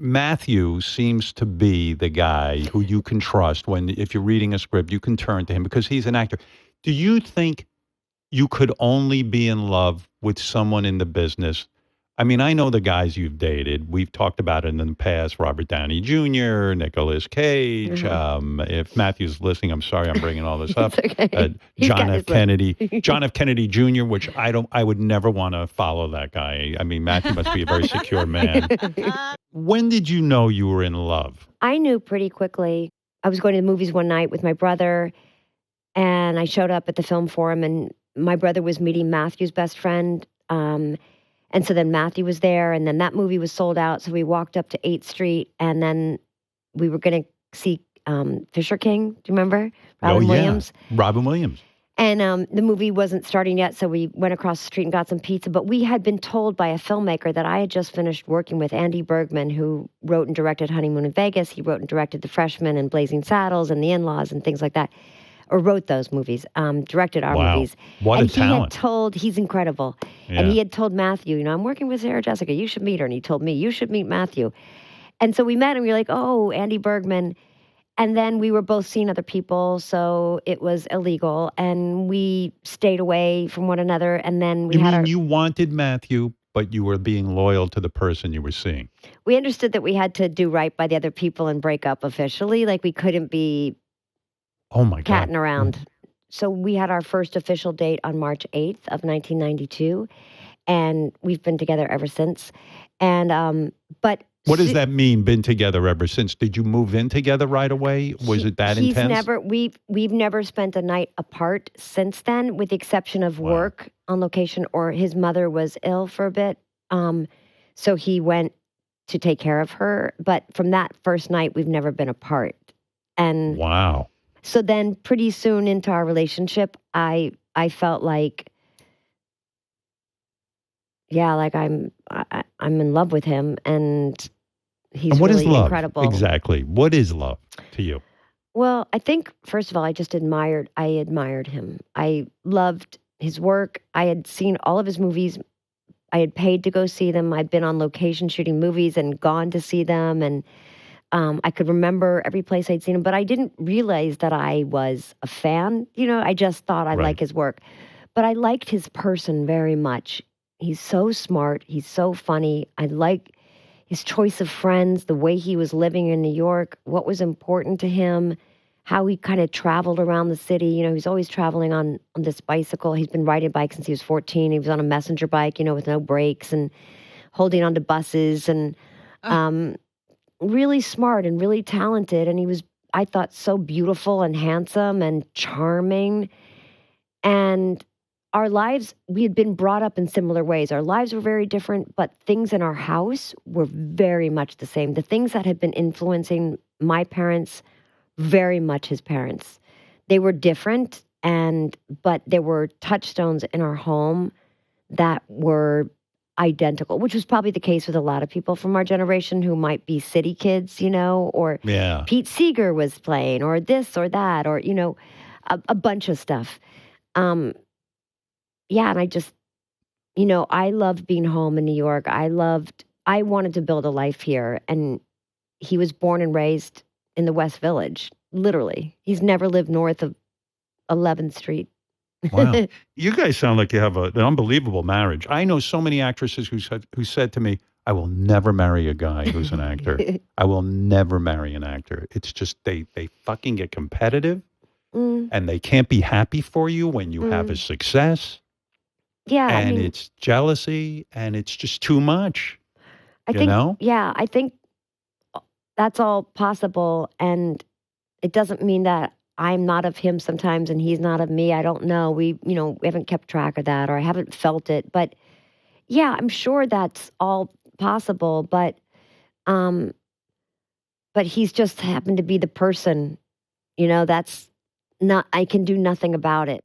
Matthew seems to be the guy who you can trust when, if you're reading a script, you can turn to him because he's an actor. Do you think you could only be in love with someone in the business? I mean, I know the guys you've dated. We've talked about it in the past: Robert Downey Jr., Nicolas Cage. If Matthew's listening, I'm sorry I'm bringing all this up. It's okay. John F. Kennedy, John F. Kennedy Jr., which I would never want to follow that guy. I mean, Matthew must be a very secure man. When did you know you were in love? I knew pretty quickly. I was going to the movies one night with my brother, and I showed up at the film forum, and my brother was meeting Matthew's best friend. And so then Matthew was there, and then that movie was sold out. So we walked up to 8th Street, and then we were going to see Fisher King. Do you remember? Robin Williams. Robin Williams. And the movie wasn't starting yet, so we went across the street and got some pizza. But we had been told by a filmmaker that I had just finished working with Andy Bergman, who wrote and directed Honeymoon in Vegas. He wrote and directed The Freshman and Blazing Saddles and The In-Laws and things like that. Or wrote those movies, directed our movies. What a talent. He's incredible. Yeah. And he had told Matthew, I'm working with Sarah Jessica, you should meet her. And he told me, you should meet Matthew. And so we met and we were like, oh, Andy Bergman. And then we were both seeing other people, so it was illegal. And we stayed away from one another. And then you wanted Matthew, but you were being loyal to the person you were seeing. We understood that we had to do right by the other people and break up officially. Like we couldn't be catting around. So we had our first official date on March 8th of 1992, and we've been together ever since. And but what does that mean? Been together ever since? Did you move in together right away? Was it that intense? We've never spent a night apart since then, with the exception of work on location. Or his mother was ill for a bit, so he went to take care of her. But from that first night, we've never been apart. And wow. So then pretty soon into our relationship, I felt like, I'm in love with him, and he's really incredible. Exactly. What is love to you? Well, I think, first of all, I admired him. I loved his work. I had seen all of his movies. I had paid to go see them. I'd been on location shooting movies and gone to see them, and I could remember every place I'd seen him, but I didn't realize that I was a fan. I just thought I like his work. But I liked his person very much. He's so smart. He's so funny. I like his choice of friends, the way he was living in New York, what was important to him, how he kind of traveled around the city. He's always traveling on this bicycle. He's been riding a bike since he was 14. He was on a messenger bike, with no brakes and holding onto buses and really smart and really talented. And he was, I thought, so beautiful and handsome and charming. And our lives, we had been brought up in similar ways. Our lives were very different, but things in our house were very much the same. The things that had been influencing my parents, very much his parents. They were different, but there were touchstones in our home that were identical, which was probably the case with a lot of people from our generation who might be city kids, or Pete Seeger was playing, or this or that, or, a bunch of stuff. And I just, I loved being home in New York. I wanted to build a life here. And he was born and raised in the West Village, literally. He's never lived north of 11th Street. Wow. You guys sound like you have an unbelievable marriage. I know so many actresses who said to me, I will never marry a guy who's an actor. I will never marry an actor. It's just they fucking get competitive and they can't be happy for you when you have a success. Yeah. And it's jealousy and it's just too much. I think that's all possible. And it doesn't mean that I'm not of him sometimes and he's not of me. I don't know. We haven't kept track of that, or I haven't felt it. But yeah, I'm sure that's all possible. But he's just happened to be the person, that's not, I can do nothing about it.